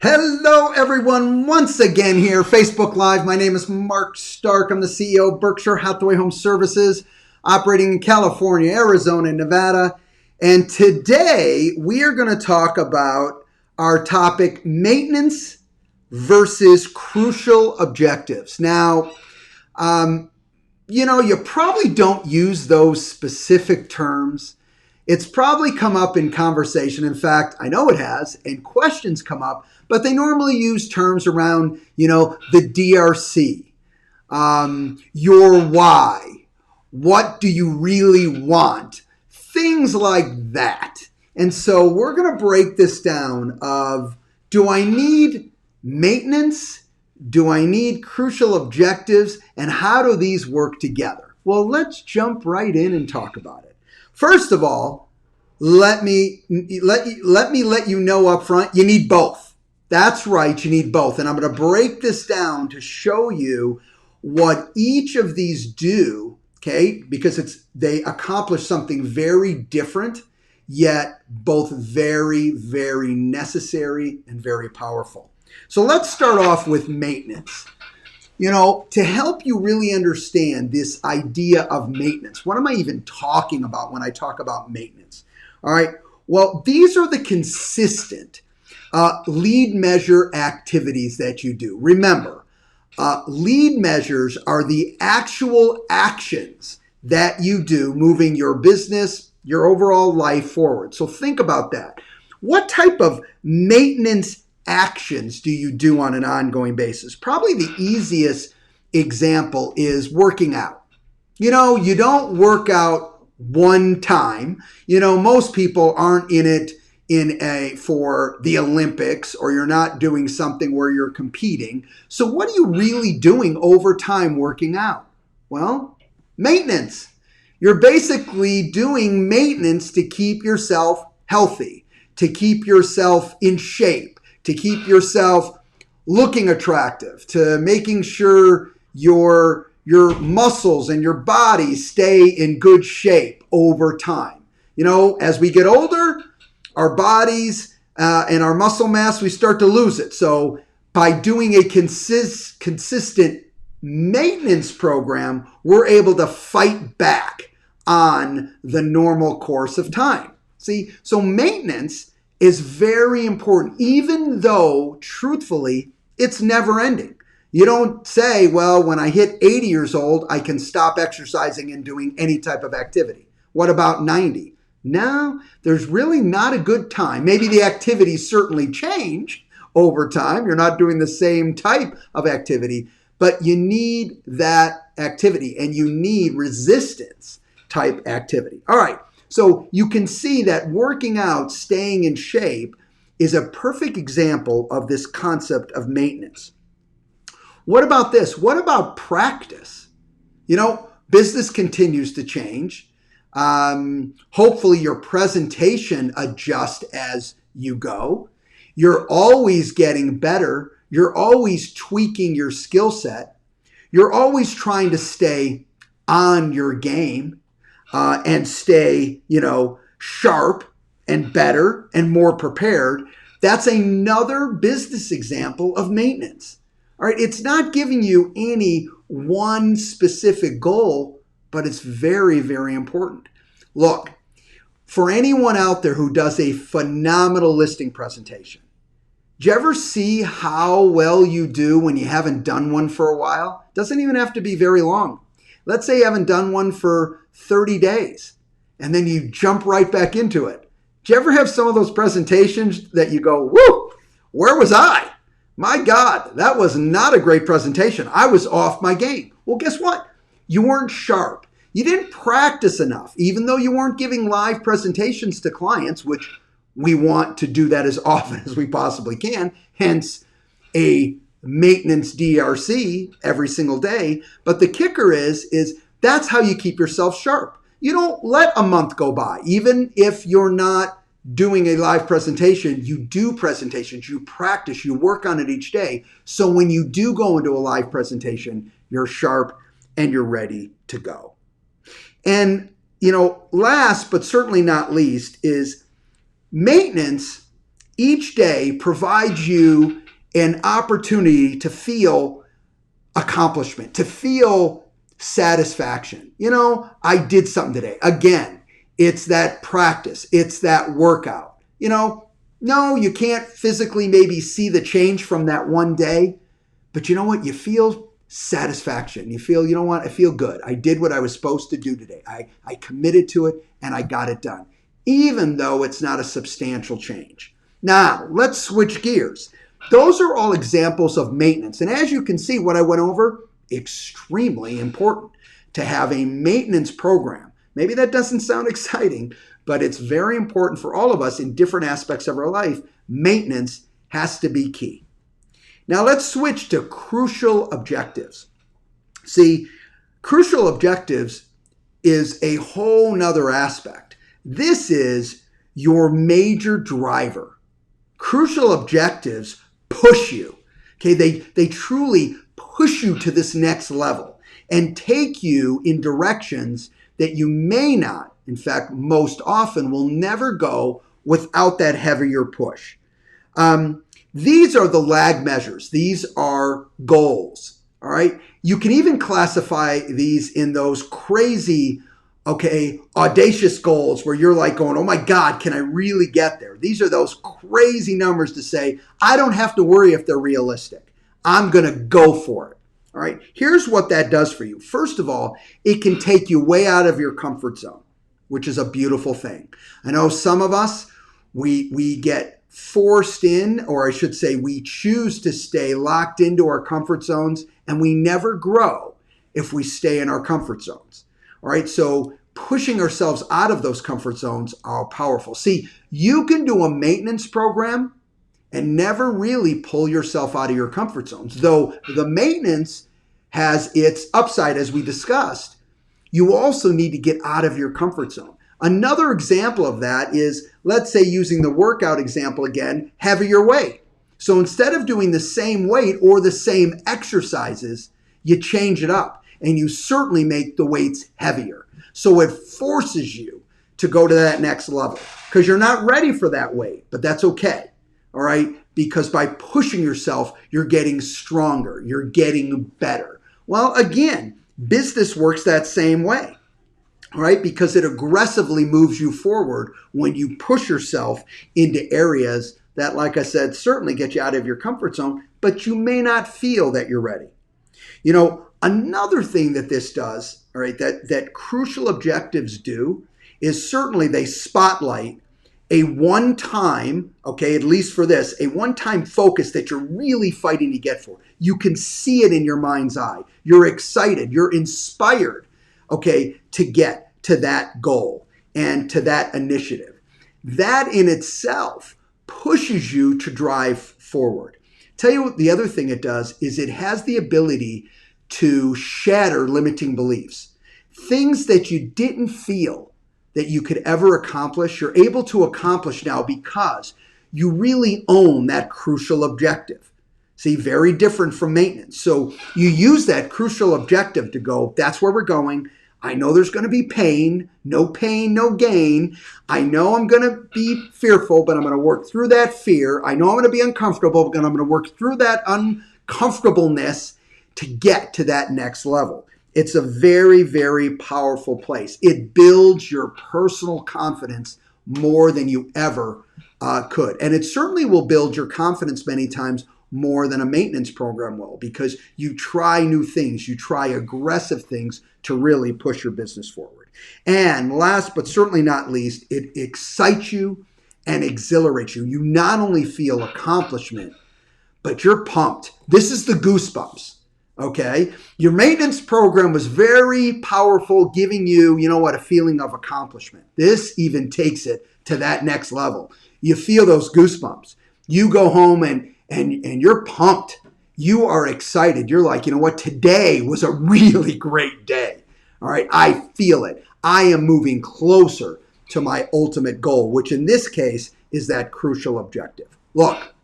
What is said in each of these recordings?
Hello, everyone. Once again here, Facebook Live. My name is Mark Stark. I'm the CEO of Berkshire Hathaway Home Services, operating in California, Arizona, and Nevada. And today we are going to talk about our topic, maintenance versus crucial objectives. Now, you probably don't use those specific terms. It's probably come up in conversation. In fact, I know it has, and questions come up, but they normally use terms around, the DRC, your why, what do you really want, things like that. And so we're going to break this down of, do I need maintenance? Do I need crucial objectives? And how do these work together? Well, let's jump right in and talk about it. First of all, let me let you know up front, you need both. That's right, you need both. And I'm going to break this down to show you what each of these do, okay? Because they accomplish something very different, yet both very, very necessary and very powerful. So let's start off with maintenance. To help you really understand this idea of maintenance, what am I even talking about when I talk about maintenance? All right, well, these are the consistent lead measure activities that you do. Remember, lead measures are the actual actions that you do moving your business, your overall life forward. So think about that. What type of maintenance actions do you do on an ongoing basis? Probably the easiest example is working out. You don't work out one time. Most people aren't in it for the Olympics, or you're not doing something where you're competing. So what are you really doing over time working out? Well, maintenance. You're basically doing maintenance to keep yourself healthy, to keep yourself in shape, to keep yourself looking attractive, to making sure your muscles and your body stay in good shape over time. As we get older, our bodies and our muscle mass, we start to lose it. So by doing a consistent maintenance program, we're able to fight back on the normal course of time. See, so maintenance is very important, even though, truthfully, it's never ending. You don't say, well, when I hit 80 years old, I can stop exercising and doing any type of activity. What about 90? No, there's really not a good time. Maybe the activities certainly change over time. You're not doing the same type of activity, but you need that activity and you need resistance type activity. All right. So you can see that working out, staying in shape, is a perfect example of this concept of maintenance. What about this? What about practice? Business continues to change. Hopefully your presentation adjusts as you go. You're always getting better. You're always tweaking your skill set. You're always trying to stay on your game. And stay, sharp and better and more prepared. That's another business example of maintenance. All right, it's not giving you any one specific goal, but it's very, very important. Look, for anyone out there who does a phenomenal listing presentation, do you ever see how well you do when you haven't done one for a while? It doesn't even have to be very long. Let's say you haven't done one for 30 days, and then you jump right back into it. Do you ever have some of those presentations that you go, whoo, where was I? My God, that was not a great presentation. I was off my game. Well, guess what? You weren't sharp. You didn't practice enough, even though you weren't giving live presentations to clients, which we want to do that as often as we possibly can, hence a maintenance DRC every single day. But the kicker is that's how you keep yourself sharp. You don't let a month go by. Even if you're not doing a live presentation, you do presentations, you practice, you work on it each day. So when you do go into a live presentation, you're sharp and you're ready to go. And, last but certainly not least is maintenance each day provides you an opportunity to feel accomplishment, to feel satisfaction. I did something today. Again, it's that practice, it's that workout. No, you can't physically maybe see the change from that one day, but you know what? You feel satisfaction. You feel, I feel good. I did what I was supposed to do today. I committed to it and I got it done, even though it's not a substantial change. Now, let's switch gears. Those are all examples of maintenance. And as you can see, what I went over, extremely important to have a maintenance program. Maybe that doesn't sound exciting, but it's very important for all of us in different aspects of our life. Maintenance has to be key. Now let's switch to crucial objectives. See, crucial objectives is a whole nother aspect. This is your major driver. Crucial objectives push you. Okay, they truly push you to this next level and take you in directions that you may not, in fact, most often will never go without that heavier push. These are the lag measures. These are goals. All right. You can even classify these in those crazy, audacious goals where you're like going, oh my God, can I really get there? These are those crazy numbers to say, I don't have to worry if they're realistic. I'm going to go for it. All right. Here's what that does for you. First of all, it can take you way out of your comfort zone, which is a beautiful thing. I know some of us, we get forced in, or I should say we choose to stay locked into our comfort zones, and we never grow if we stay in our comfort zones. All right, so pushing ourselves out of those comfort zones are powerful. See, you can do a maintenance program and never really pull yourself out of your comfort zones, though the maintenance has its upside, as we discussed. You also need to get out of your comfort zone. Another example of that is, let's say, using the workout example again, heavier weight. So instead of doing the same weight or the same exercises, you change it up and you certainly make the weights heavier. So it forces you to go to that next level because you're not ready for that weight, but that's okay. All right. Because by pushing yourself, you're getting stronger. You're getting better. Well, again, business works that same way. Right? Because it aggressively moves you forward when you push yourself into areas that, like I said, certainly get you out of your comfort zone, but you may not feel that you're ready. Another thing that this does, all right, that crucial objectives do is certainly they spotlight a one-time, at least for this, a one-time focus that you're really fighting to get for. You can see it in your mind's eye. You're excited. You're inspired. To get to that goal and to that initiative. That in itself pushes you to drive forward. Tell you what, the other thing it does is it has the ability to shatter limiting beliefs. Things that you didn't feel that you could ever accomplish, you're able to accomplish now because you really own that crucial objective. See, very different from maintenance. So you use that crucial objective to go, that's where we're going. I know there's going to be pain, no gain. I know I'm going to be fearful, but I'm going to work through that fear. I know I'm going to be uncomfortable, but I'm going to work through that uncomfortableness to get to that next level. It's a very, very powerful place. It builds your personal confidence more than you ever could. And it certainly will build your confidence many times more than a maintenance program will, because you try new things, you try aggressive things to really push your business forward. And last but certainly not least, it excites you and exhilarates you. You not only feel accomplishment, but you're pumped. This is the goosebumps. Okay. Your maintenance program was very powerful, giving you, a feeling of accomplishment. This even takes it to that next level. You feel those goosebumps. You go home and you're pumped. You are excited. You're like, today was a really great day. All right. I feel it. I am moving closer to my ultimate goal, which in this case is that crucial objective. Look,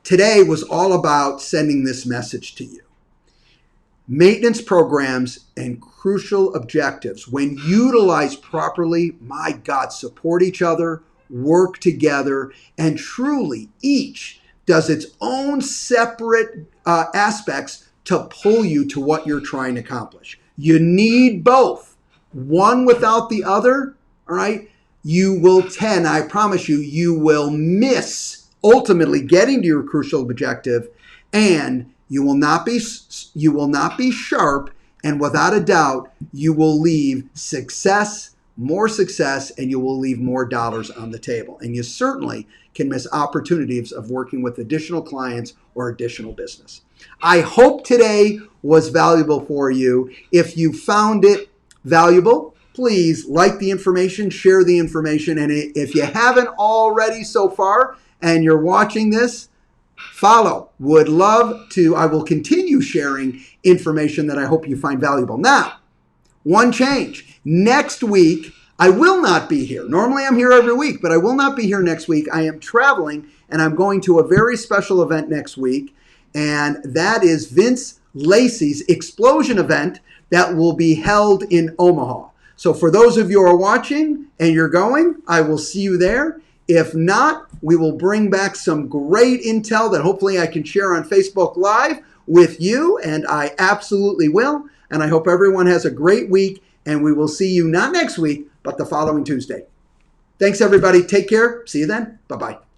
today was all about sending this message to you. Maintenance programs and crucial objectives, when utilized properly, my God, support each other, work together, and truly each does its own separate aspects to pull you to what you're trying to accomplish. You need both. One without the other, all right, you will tend, I promise you, you will miss ultimately getting to your crucial objective, and you will not be sharp, and without a doubt, you will leave more success, and you will leave more dollars on the table. And you certainly can miss opportunities of working with additional clients or additional business. I hope today was valuable for you. If you found it valuable, please like the information, share the information, and if you haven't already so far and you're watching this, follow. Would love to. I will continue sharing information that I hope you find valuable. Now, one change. Next week, I will not be here. Normally I'm here every week, but I will not be here next week. I am traveling, and I'm going to a very special event next week, and that is Vince Lacey's Explosion event that will be held in Omaha. So for those of you who are watching and you're going, I will see you there. If not, we will bring back some great intel that hopefully I can share on Facebook Live with you, and I absolutely will. And I hope everyone has a great week, and we will see you not next week, but the following Tuesday. Thanks, everybody. Take care. See you then. Bye-bye.